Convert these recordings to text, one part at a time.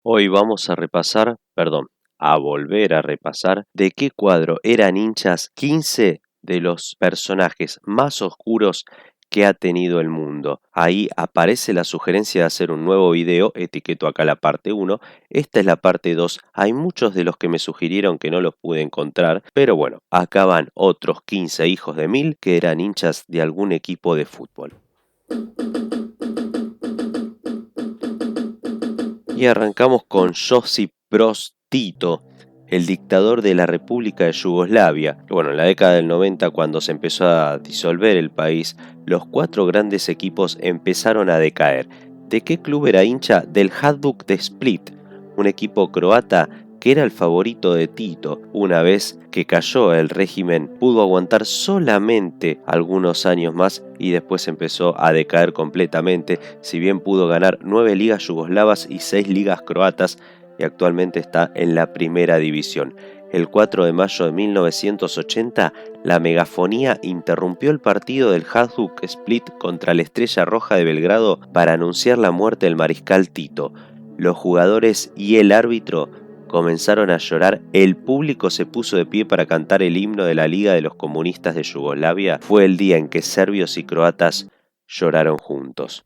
Hoy vamos a volver a repasar de qué cuadro eran hinchas 15 de los personajes más oscuros que ha tenido el mundo. Ahí aparece la sugerencia de hacer un nuevo video, etiqueto acá la parte 1, esta es la parte 2, hay muchos de los que me sugirieron que no los pude encontrar, pero bueno, acá van otros 15 hijos de mil que eran hinchas de algún equipo de fútbol. Y arrancamos con Josip Broz Tito, el dictador de la República de Yugoslavia. Bueno, en la década del 90, cuando se empezó a disolver el país, los cuatro grandes equipos empezaron a decaer. ¿De qué club era hincha? Del Hajduk de Split, un equipo croata que era el favorito de Tito. Una vez que cayó el régimen, pudo aguantar solamente algunos años más y después empezó a decaer completamente. Si bien pudo ganar 9 ligas yugoslavas y 6 ligas croatas, y actualmente está en la primera división. El 4 de mayo de 1980, la megafonía interrumpió el partido del Hajduk Split contra la Estrella Roja de Belgrado para anunciar la muerte del mariscal Tito. Los jugadores y el árbitro comenzaron a llorar, el público se puso de pie para cantar el himno de la Liga de los Comunistas de Yugoslavia. Fue el día en que serbios y croatas lloraron juntos.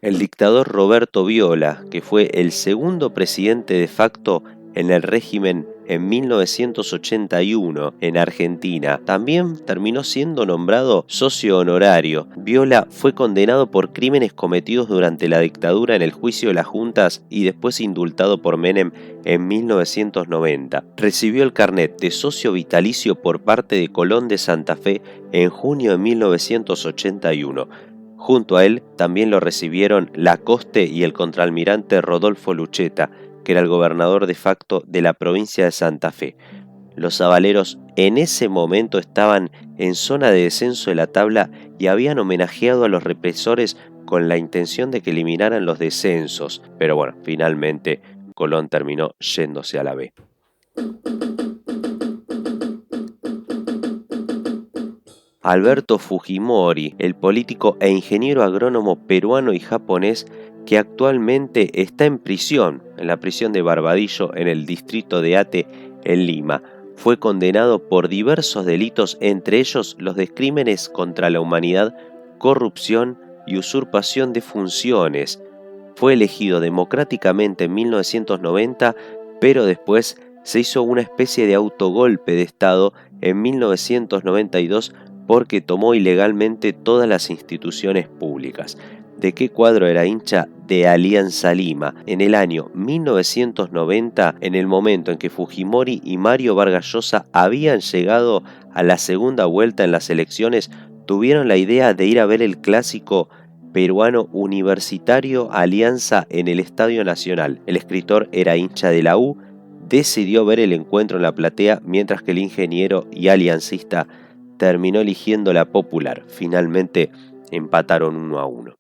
El dictador Roberto Viola, que fue el segundo presidente de facto en el régimen en 1981 en Argentina, también terminó siendo nombrado socio honorario. Viola fue condenado por crímenes cometidos durante la dictadura en el juicio de las juntas y después indultado por Menem en 1990. Recibió el carnet de socio vitalicio por parte de Colón de Santa Fe en junio de 1981. Junto a él también lo recibieron Lacoste y el contraalmirante Rodolfo Lucheta, que era el gobernador de facto de la provincia de Santa Fe. Los Sabaleros en ese momento estaban en zona de descenso de la tabla y habían homenajeado a los represores con la intención de que eliminaran los descensos, pero bueno, finalmente Colón terminó yéndose a la B. Alberto Fujimori, el político e ingeniero agrónomo peruano y japonés que actualmente está en prisión, en la prisión de Barbadillo, en el distrito de Ate, en Lima. Fue condenado por diversos delitos, entre ellos los de crímenes contra la humanidad, corrupción y usurpación de funciones. Fue elegido democráticamente en 1990, pero después se hizo una especie de autogolpe de Estado en 1992 porque tomó ilegalmente todas las instituciones públicas. ¿De qué cuadro era hincha? De Alianza Lima. En el año 1990, en el momento en que Fujimori y Mario Vargas Llosa habían llegado a la segunda vuelta en las elecciones, tuvieron la idea de ir a ver el clásico peruano Universitario Alianza en el Estadio Nacional. El escritor era hincha de la U, decidió ver el encuentro en la platea, mientras que el ingeniero y aliancista terminó eligiendo la popular. Finalmente empataron 1-1.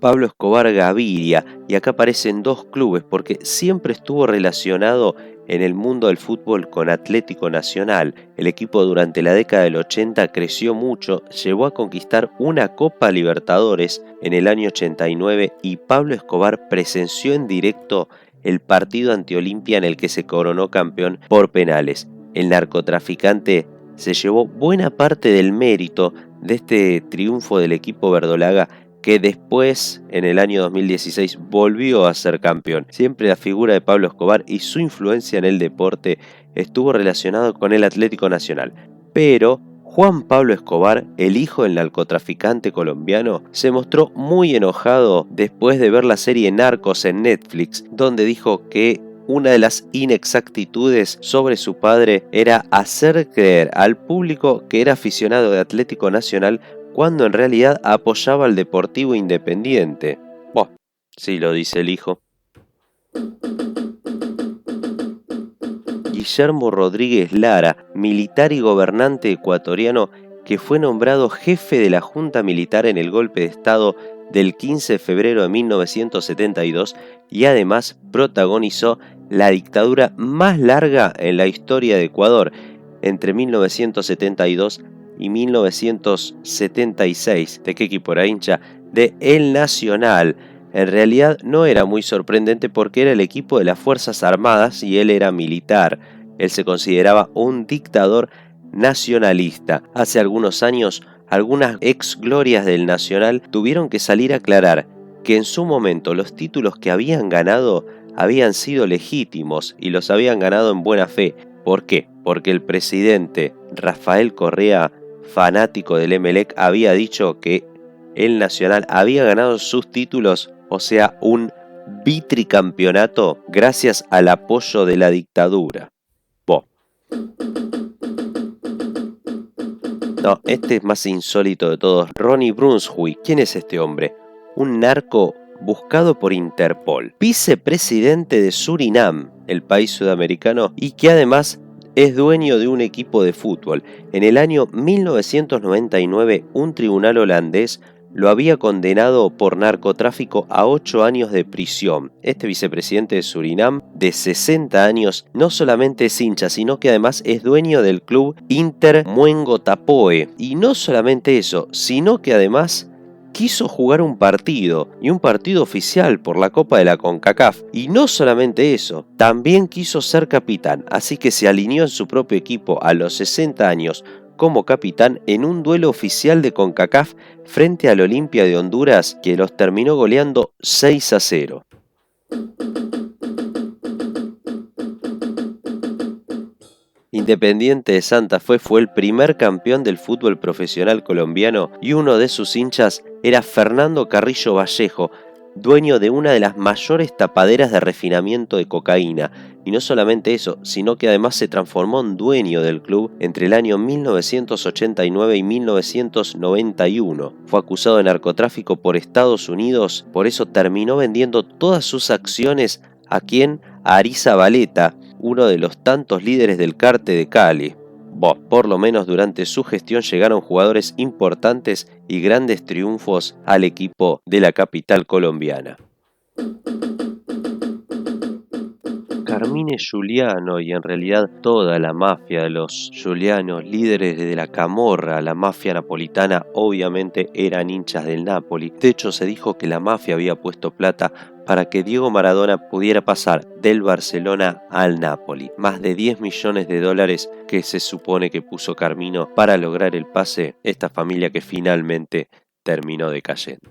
Pablo Escobar Gaviria, y acá aparecen dos clubes porque siempre estuvo relacionado en el mundo del fútbol con Atlético Nacional. El equipo durante la década del 80 creció mucho, llegó a conquistar una Copa Libertadores en el año 89 y Pablo Escobar presenció en directo el partido ante Olimpia en el que se coronó campeón por penales. El narcotraficante se llevó buena parte del mérito de este triunfo del equipo verdolaga, que después, en el año 2016, volvió a ser campeón. Siempre la figura de Pablo Escobar y su influencia en el deporte estuvo relacionado con el Atlético Nacional. Pero Juan Pablo Escobar, el hijo del narcotraficante colombiano, se mostró muy enojado después de ver la serie Narcos en Netflix, donde dijo que una de las inexactitudes sobre su padre era hacer creer al público que era aficionado de Atlético Nacional cuando en realidad apoyaba al Deportivo Independiente. Bueno, sí lo dice el hijo. Guillermo Rodríguez Lara, militar y gobernante ecuatoriano que fue nombrado jefe de la Junta Militar en el golpe de Estado del 15 de febrero de 1972 y además protagonizó la dictadura más larga en la historia de Ecuador. entre 1972 y 1976. ¿De qué equipo era hincha? De El Nacional. En realidad no era muy sorprendente porque era el equipo de las Fuerzas Armadas y él era militar. Él se consideraba un dictador nacionalista. Hace algunos años, algunas ex glorias del Nacional tuvieron que salir a aclarar que en su momento los títulos que habían ganado habían sido legítimos y los habían ganado en buena fe. ¿Por qué? Porque el presidente Rafael Correa, fanático del Emelec, había dicho que el Nacional había ganado sus títulos, o sea, un vitricampeonato, gracias al apoyo de la dictadura. No, este es más insólito de todos. Ronnie Brunswick. ¿Quién es este hombre? Un narco buscado por Interpol, vicepresidente de Surinam, el país sudamericano, y que además es dueño de un equipo de fútbol. En el año 1999, un tribunal holandés lo había condenado por narcotráfico a 8 años de prisión. Este vicepresidente de Surinam, de 60 años, no solamente es hincha, sino que además es dueño del club Inter Muengo Tapoe. Y no solamente eso, sino que además quiso jugar un partido, y un partido oficial por la Copa de la CONCACAF. Y no solamente eso, también quiso ser capitán, así que se alineó en su propio equipo a los 60 años como capitán en un duelo oficial de CONCACAF frente al Olimpia de Honduras, que los terminó goleando 6-0. Independiente de Santa Fe fue el primer campeón del fútbol profesional colombiano y uno de sus hinchas era Fernando Carrillo Vallejo, dueño de una de las mayores tapaderas de refinamiento de cocaína. Y no solamente eso, sino que además se transformó en dueño del club entre el año 1989 y 1991. Fue acusado de narcotráfico por Estados Unidos, por eso terminó vendiendo todas sus acciones a Ari Zabaleta, uno de los tantos líderes del Cártel de Cali. Por lo menos durante su gestión llegaron jugadores importantes y grandes triunfos al equipo de la capital colombiana. Carmine Giuliano y en realidad toda la mafia de los Giulianos, líderes de la camorra, la mafia napolitana, obviamente eran hinchas del Napoli. De hecho, se dijo que la mafia había puesto plata para que Diego Maradona pudiera pasar del Barcelona al Napoli. Más de 10 millones de dólares que se supone que puso Carmino para lograr el pase, esta familia que finalmente terminó decayendo.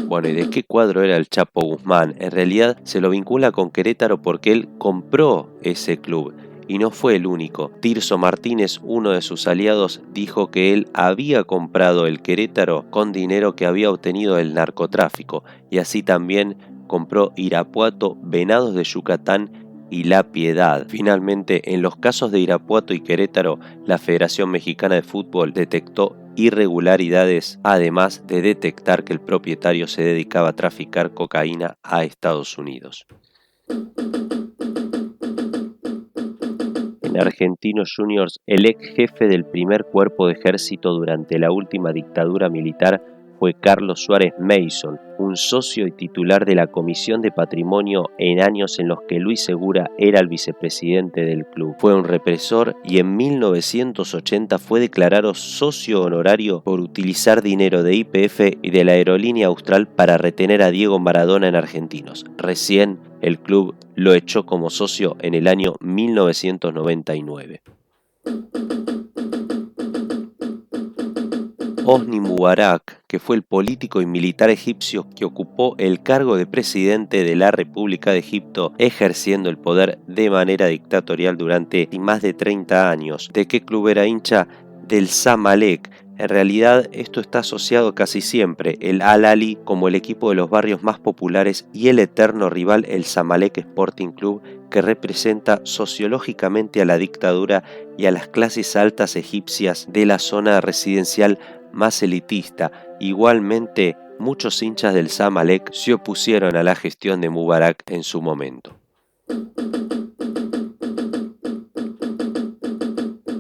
Bueno, ¿y de qué cuadro era el Chapo Guzmán? En realidad se lo vincula con Querétaro porque él compró ese club. Y no fue el único. Tirso Martínez, uno de sus aliados, dijo que él había comprado el Querétaro con dinero que había obtenido del narcotráfico. Y así también compró Irapuato, Venados de Yucatán y La Piedad. Finalmente, en los casos de Irapuato y Querétaro, la Federación Mexicana de Fútbol detectó irregularidades, además de detectar que el propietario se dedicaba a traficar cocaína a Estados Unidos. En Argentinos Juniors, el ex jefe del primer cuerpo de ejército durante la última dictadura militar fue Carlos Suárez Mason, un socio y titular de la Comisión de Patrimonio en años en los que Luis Segura era el vicepresidente del club. Fue un represor y en 1980 fue declarado socio honorario por utilizar dinero de YPF y de la aerolínea Austral para retener a Diego Maradona en Argentinos. Recién el club lo echó como socio en el año 1999. Hosni Mubarak, que fue el político y militar egipcio que ocupó el cargo de presidente de la República de Egipto, ejerciendo el poder de manera dictatorial durante más de 30 años. ¿De qué club era hincha? Del Zamalek. En realidad esto está asociado casi siempre, el Al-Ahly como el equipo de los barrios más populares y el eterno rival el Zamalek Sporting Club, que representa sociológicamente a la dictadura y a las clases altas egipcias de la zona residencial más elitista. Igualmente, muchos hinchas del Zamalek se opusieron a la gestión de Mubarak en su momento.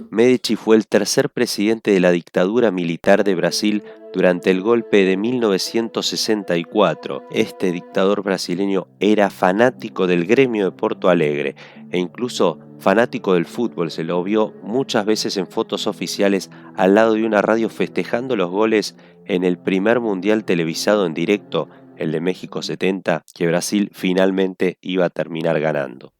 Medici fue el tercer presidente de la dictadura militar de Brasil durante el golpe de 1964. Este dictador brasileño era fanático del Gremio de Porto Alegre e incluso fanático del fútbol. Se lo vio muchas veces en fotos oficiales al lado de una radio festejando los goles en el primer mundial televisado en directo, el de México 70, que Brasil finalmente iba a terminar ganando.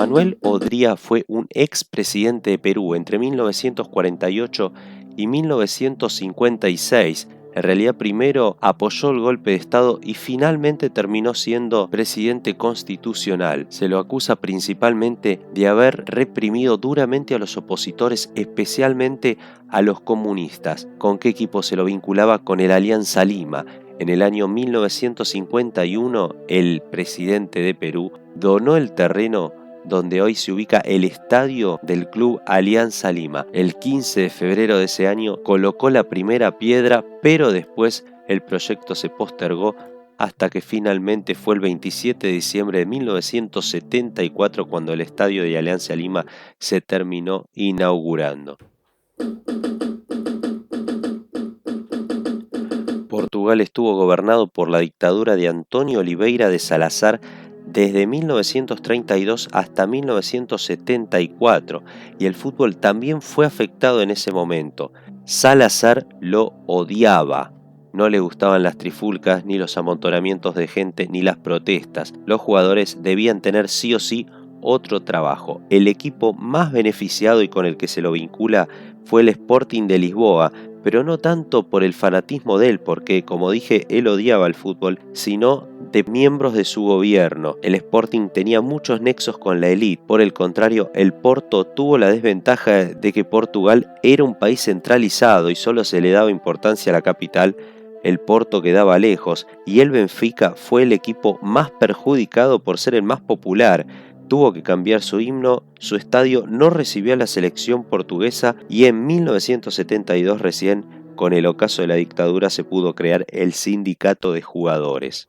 Manuel Odría fue un expresidente de Perú entre 1948 y 1956. En realidad primero apoyó el golpe de Estado y finalmente terminó siendo presidente constitucional. Se lo acusa principalmente de haber reprimido duramente a los opositores, especialmente a los comunistas. ¿Con qué equipo se lo vinculaba? Con el Alianza Lima. En el año 1951, el presidente de Perú donó el terreno donde hoy se ubica el estadio del Club Alianza Lima. El 15 de febrero de ese año colocó la primera piedra, pero después el proyecto se postergó hasta que finalmente fue el 27 de diciembre de 1974 cuando el estadio de Alianza Lima se terminó inaugurando. Portugal estuvo gobernado por la dictadura de António Oliveira de Salazar desde 1932 hasta 1974 y el fútbol también fue afectado en ese momento. Salazar lo odiaba. No le gustaban las trifulcas, ni los amontonamientos de gente, ni las protestas. Los jugadores debían tener sí o sí otro trabajo. El equipo más beneficiado y con el que se lo vincula fue el Sporting de Lisboa, pero no tanto por el fanatismo de él, porque como dije, él odiaba el fútbol, sino de miembros de su gobierno. El Sporting tenía muchos nexos con la élite. Por el contrario, el Porto tuvo la desventaja de que Portugal era un país centralizado y solo se le daba importancia a la capital. El Porto quedaba lejos y el Benfica fue el equipo más perjudicado por ser el más popular. Tuvo que cambiar su himno, su estadio no recibió a la selección portuguesa y en 1972 recién, con el ocaso de la dictadura, se pudo crear el sindicato de jugadores.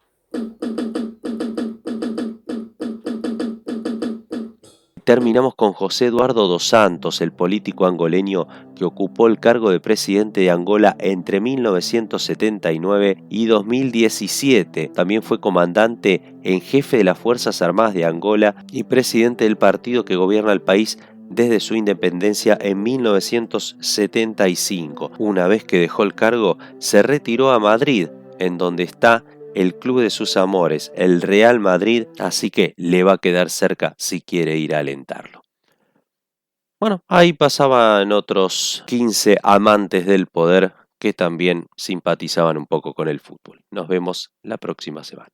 Terminamos con José Eduardo dos Santos, el político angoleño que ocupó el cargo de presidente de Angola entre 1979 y 2017. También fue comandante en jefe de las Fuerzas Armadas de Angola y presidente del partido que gobierna el país desde su independencia en 1975. Una vez que dejó el cargo, se retiró a Madrid, en donde está el club de sus amores, el Real Madrid, así que le va a quedar cerca si quiere ir a alentarlo. Bueno, ahí pasaban otros 15 amantes del poder que también simpatizaban un poco con el fútbol. Nos vemos la próxima semana.